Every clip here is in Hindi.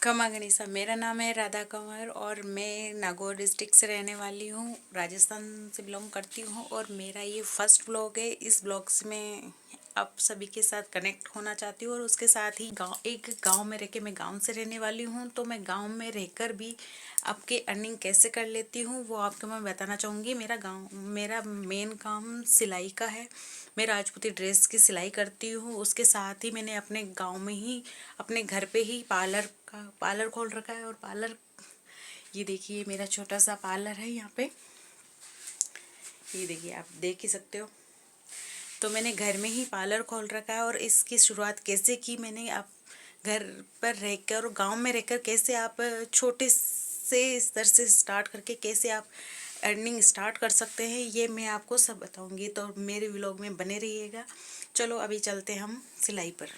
खमा गणिसा। मेरा नाम है राधा कंवर और मैं नागौर डिस्ट्रिक्ट से रहने वाली हूँ, राजस्थान से बिलोंग करती हूँ। और मेरा ये फर्स्ट ब्लॉग है। इस ब्लॉग से मैं आप सभी के साथ कनेक्ट होना चाहती हूँ और उसके साथ ही एक गांव में रह के, मैं गांव से रहने वाली हूँ, तो मैं गांव में रहकर भी आपके अर्निंग कैसे कर लेती हूँ वो आपको मैं बताना चाहूँगी। मेरा मेन काम सिलाई का है। मैं राजपूती ड्रेस की सिलाई करती हूँ। उसके साथ ही मैंने अपने गांव में ही, अपने घर पे ही पार्लर खोल रखा है। और पार्लर, ये देखिए मेरा छोटा सा पार्लर है यहाँ पे, ये देखिए आप देख ही सकते हो। तो मैंने घर में ही पार्लर खोल रखा है। और इसकी शुरुआत कैसे की मैंने, आप घर पर रहकर और गांव में रहकर कैसे आप छोटे से स्तर से स्टार्ट करके कैसे आप अर्निंग स्टार्ट कर सकते हैं, ये मैं आपको सब बताऊंगी। तो मेरे व्लॉग में बने रहिएगा। चलो अभी चलते हैं हम सिलाई पर।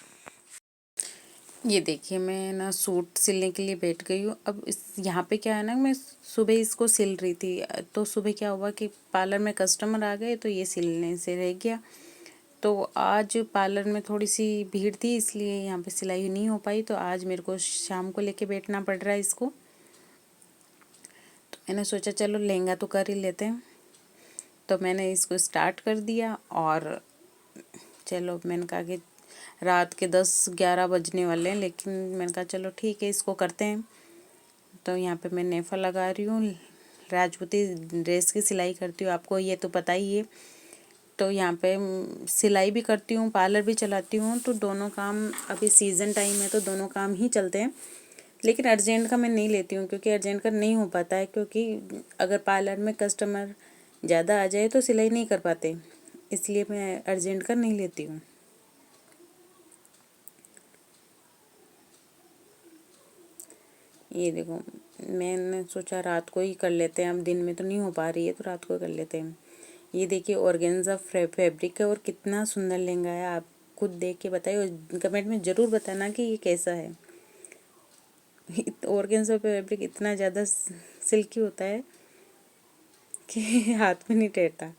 ये देखिए मैं ना सूट सिलने के लिए बैठ गई हूँ। अब इस यहाँ पे क्या है ना, मैं सुबह इसको सिल रही थी, तो सुबह क्या हुआ कि पार्लर में कस्टमर आ गए तो ये सिलने से रह गया। तो आज पार्लर में थोड़ी सी भीड़ थी, इसलिए यहाँ पे सिलाई नहीं हो पाई। तो आज मेरे को शाम को लेके बैठना पड़ रहा है इसको। तो मैंने सोचा चलो लहंगा तो कर ही लेते हैं। तो मैंने इसको स्टार्ट कर दिया। और चलो मैंने कहा कि रात के 10-11 बजने वाले हैं, लेकिन मैंने कहा चलो ठीक है इसको करते हैं। तो यहाँ पे मैं नेफा लगा रही हूँ। राजपूती ड्रेस की सिलाई करती हूँ, आपको ये तो पता ही है। तो यहाँ पे सिलाई भी करती हूँ, पार्लर भी चलाती हूँ। तो दोनों काम, अभी सीज़न टाइम है तो दोनों काम ही चलते हैं। लेकिन अर्जेंट का मैं नहीं लेती हूँ, क्योंकि अर्जेंट का नहीं हो पाता है। क्योंकि अगर पार्लर में कस्टमर ज़्यादा आ जाए तो सिलाई नहीं कर पाते, इसलिए मैं अर्जेंट का नहीं लेती हूँ। ये देखो, मैंने सोचा रात को ही कर लेते हैं, अब दिन में तो नहीं हो पा रही है तो रात को कर लेते हैं। ये देखिए ऑर्गेन्जा फैब्रिक है और कितना सुंदर लहंगा है। आप खुद देख के बताइए और कमेंट में ज़रूर बताना कि ये कैसा है। ऑर्गेन्जा फैब्रिक इतना ज़्यादा सिल्की होता है कि हाथ में नहीं टेरता।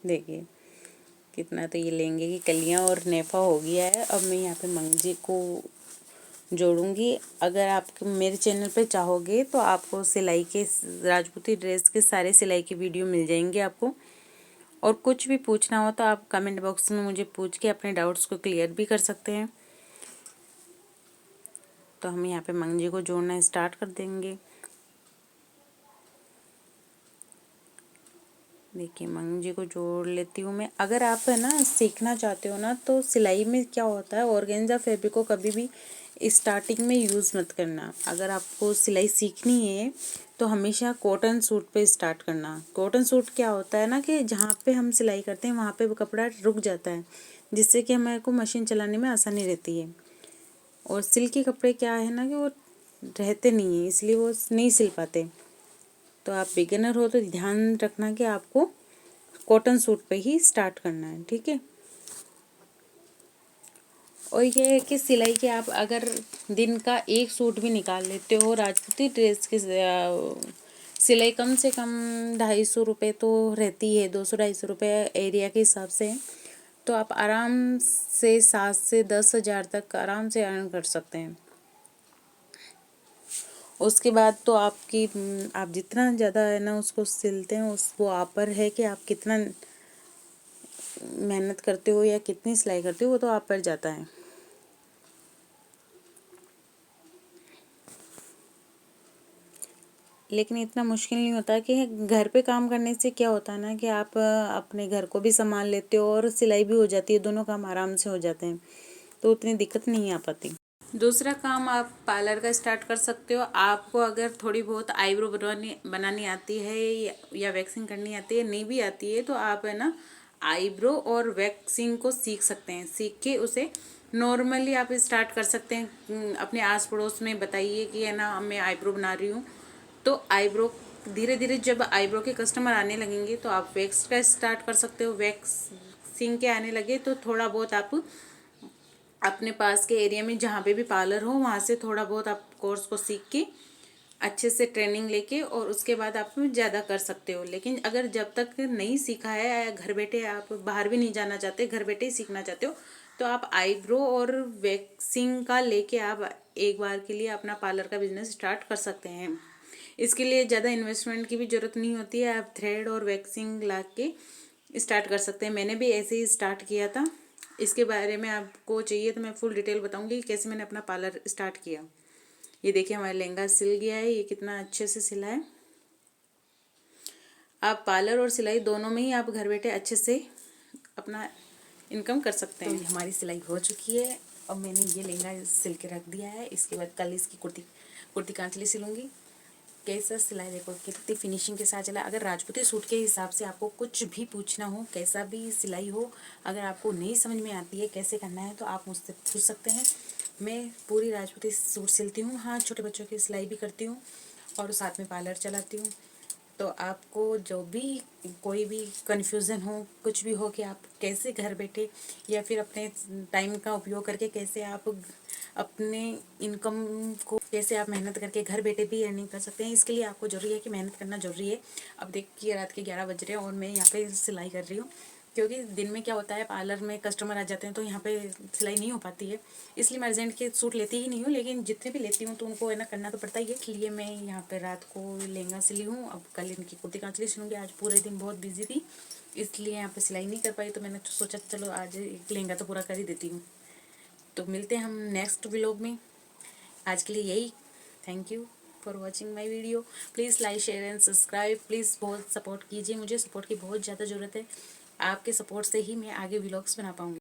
देखिए कितना, तो ये लहंगे की कलियां और नेफा हो गया है। अब मैं यहाँ पे मंगजी को जोड़ूंगी। अगर आप मेरे चैनल पे चाहोगे तो आपको सिलाई के, राजपूती ड्रेस के सारे सिलाई के वीडियो मिल जाएंगे आपको। और कुछ भी पूछना हो तो आप कमेंट बॉक्स में मुझे पूछ के अपने डाउट्स को क्लियर भी कर सकते हैं। तो हम यहाँ पे मंगजी को जोड़ना स्टार्ट कर देंगे। देखिए मंगजी को जोड़ लेती हूँ मैं। अगर आप है ना सीखना चाहते हो ना, तो सिलाई में क्या होता है, ऑर्गेन्जा फैब्रिक को कभी भी स्टार्टिंग में यूज़ मत करना। अगर आपको सिलाई सीखनी है तो हमेशा कॉटन सूट पे स्टार्ट करना। कॉटन सूट क्या होता है ना कि जहाँ पे हम सिलाई करते हैं वहाँ पे वो कपड़ा रुक जाता है, जिससे कि हमारे को मशीन चलाने में आसानी रहती है। और सिल्की कपड़े क्या है ना कि वो रहते नहीं हैं, इसलिए वो नहीं सिल पाते। तो आप बिगिनर हो तो ध्यान रखना कि आपको कॉटन सूट पे ही स्टार्ट करना है, ठीक है। और ये है कि सिलाई के आप अगर दिन का एक सूट भी निकाल लेते हो, राजपूती ड्रेस की सिलाई कम से कम 250 रुपये तो रहती है, 200-250 रुपये एरिया के हिसाब से। तो आप आराम से 7 से 10 हज़ार तक आराम से अर्न कर सकते हैं। उसके बाद तो आप जितना ज़्यादा है ना उसको सिलते हैं, उस वो आप पर है कि आप कितना मेहनत करते हो या कितनी सिलाई करते हो, वो तो आप पर जाता है। लेकिन इतना मुश्किल नहीं होता कि घर पे काम करने से क्या होता है ना कि आप अपने घर को भी संभाल लेते हो और सिलाई भी हो जाती है, दोनों काम आराम से हो जाते हैं, तो उतनी दिक्कत नहीं आ पाती। दूसरा काम आप पार्लर का स्टार्ट कर सकते हो। आपको अगर थोड़ी बहुत आईब्रो बनानी आती है या वैक्सिंग करनी आती है, नहीं भी आती है, तो आप है ना आईब्रो और वैक्सिंग को सीख सकते हैं। सीख के उसे नॉर्मली आप स्टार्ट कर सकते हैं। अपने आस पड़ोस में बताइए कि है ना मैं आईब्रो बना रही हूँ, तो आईब्रो धीरे धीरे जब आईब्रो के कस्टमर आने लगेंगे तो आप वैक्स का स्टार्ट कर सकते हो। वैक्सिंग के आने लगे तो थोड़ा बहुत आप अपने पास के एरिया में जहाँ पे भी पार्लर हो वहाँ से थोड़ा बहुत आप कोर्स को सीख के अच्छे से ट्रेनिंग लेके और उसके बाद आप ज़्यादा कर सकते हो। लेकिन अगर जब तक नहीं सीखा है, घर बैठे आप बाहर भी नहीं जाना चाहते, घर बैठे ही सीखना चाहते हो, तो आप आईब्रो और वैक्सिंग का लेके आप एक बार के लिए अपना पार्लर का बिजनेस स्टार्ट कर सकते हैं। इसके लिए ज़्यादा इन्वेस्टमेंट की भी ज़रूरत नहीं होती है, आप थ्रेड और वैक्सिंग ला के स्टार्ट कर सकते हैं। मैंने भी ऐसे ही स्टार्ट किया था। इसके बारे में आपको चाहिए तो मैं फुल डिटेल बताऊंगी कैसे मैंने अपना पार्लर स्टार्ट किया। ये देखिए हमारा लहंगा सिल गया है, ये कितना अच्छे से सिला है। आप पार्लर और सिलाई दोनों में ही आप घर बैठे अच्छे से अपना इनकम कर सकते हैं। तो हमारी सिलाई हो चुकी है और मैंने ये लहंगा सिल के रख दिया है। इसके बाद कल इसकी कुर्ती कांचली सिलूंगी। कैसा सिलाई देखो कितनी फिनिशिंग के साथ चला। अगर राजपूती सूट के हिसाब से आपको कुछ भी पूछना हो, कैसा भी सिलाई हो, अगर आपको नहीं समझ में आती है कैसे करना है तो आप मुझसे पूछ सकते हैं। मैं पूरी राजपूती सूट सिलती हूँ, हाँ छोटे बच्चों की सिलाई भी करती हूँ और साथ में पार्लर चलाती हूँ। तो आपको जो भी कोई भी कन्फ्यूज़न हो, कुछ भी हो कि आप कैसे घर बैठे या फिर अपने टाइम का उपयोग करके कैसे आप अपने इनकम को कैसे आप मेहनत करके घर बैठे भी अर्निंग कर सकते हैं, इसके लिए आपको ज़रूरी है कि मेहनत करना ज़रूरी है। अब देखिए रात के 11 बज रहे हैं और मैं यहाँ पे सिलाई कर रही हूँ, क्योंकि दिन में क्या होता है पार्लर में कस्टमर आ जाते हैं तो यहाँ पे सिलाई नहीं हो पाती है, इसलिए मैं अर्जेंट के सूट लेती ही नहीं हूँ। लेकिन जितने भी लेती हूँ तो उनको है ना करना तो पड़ता ही है, इसलिए मैं यहाँ पे रात को लहंगा सिली हूँ। अब कल इनकी कुर्ती कांचली सिलूँगी। आज पूरे दिन बहुत बिजी थी इसलिए यहाँ पे सिलाई नहीं कर पाई, तो मैंने सोचा चलो आज एक लहंगा तो पूरा कर ही देती हूँ। तो मिलते हैं हम नेक्स्ट व्लॉग में। आज के लिए यही। Thank you for watching my video. Please like share and subscribe. Please बहुत सपोर्ट कीजिए, मुझे सपोर्ट की बहुत ज़्यादा ज़रूरत है। आपके सपोर्ट से ही मैं आगे व्लॉग्स बना पाऊँगी।